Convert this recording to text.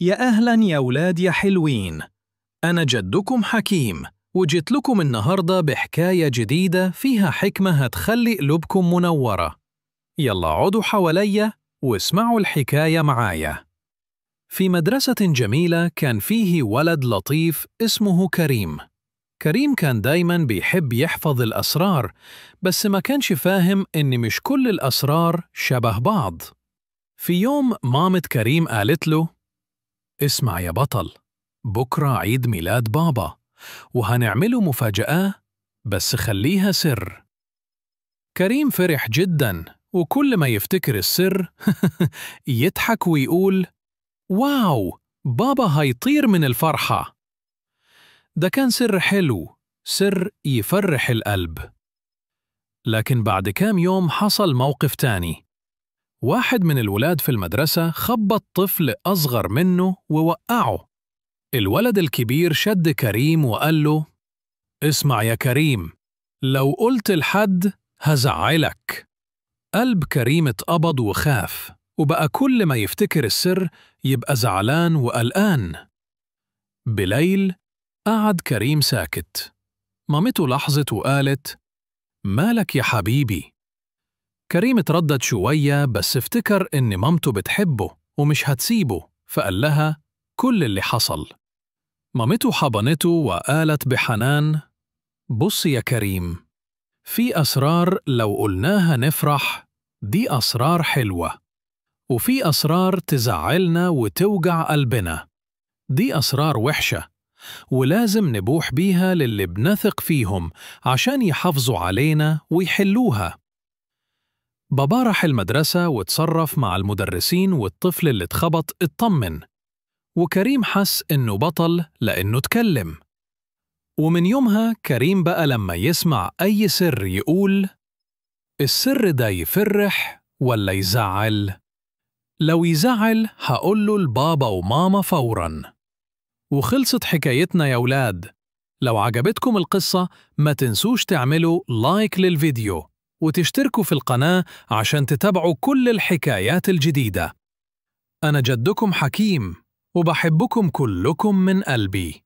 يا أهلاً يا ولاد يا حلوين. أنا جدكم حكيم، وجيت لكم النهاردة بحكاية جديدة فيها حكمة هتخلي قلوبكم منورة. يلا عودوا حواليا واسمعوا الحكاية معايا. في مدرسة جميلة كان فيه ولد لطيف اسمه كريم. كريم كان دايماً بيحب يحفظ الأسرار، بس ما كانش فاهم إن مش كل الأسرار شبه بعض. في يوم مامة كريم قالت له: اسمع يا بطل، بكرة عيد ميلاد بابا وهنعمله مفاجأة، بس خليها سر. كريم فرح جدا، وكل ما يفتكر السر يضحك ويقول: واو، بابا هيطير من الفرحة. ده كان سر حلو، سر يفرح القلب. لكن بعد كام يوم حصل موقف تاني. واحد من الولاد في المدرسة خبط طفل أصغر منه ووقعه. الولد الكبير شد كريم وقال له: اسمع يا كريم، لو قلت لحد هزعلك. قلب كريم اتقبض وخاف، وبقى كل ما يفتكر السر يبقى زعلان وقلقان. بليل قعد كريم ساكت. مامته لاحظت وقالت: مالك يا حبيبي؟ كريم اتردد شوية، بس افتكر إن مامته بتحبه ومش هتسيبه، فقال لها كل اللي حصل. مامته حضنته وقالت بحنان: بص يا كريم، في أسرار لو قلناها نفرح، دي أسرار حلوة، وفي أسرار تزعلنا وتوجع قلبنا، دي أسرار وحشة، ولازم نبوح بيها للي بنثق فيهم عشان يحافظوا علينا ويحلوها. بابا راح المدرسة وتصرف مع المدرسين، والطفل اللي اتخبط اطمن، وكريم حس إنه بطل لأنه اتكلم. ومن يومها كريم بقى لما يسمع أي سر يقول: السر ده يفرح ولا يزعل؟ لو يزعل هقوله لبابا وماما فوراً. وخلصت حكايتنا يا ولاد. لو عجبتكم القصة ما تنسوش تعملوا لايك للفيديو وتشتركوا في القناة عشان تتابعوا كل الحكايات الجديدة. أنا جدكم حكيم، وبحبكم كلكم من قلبي.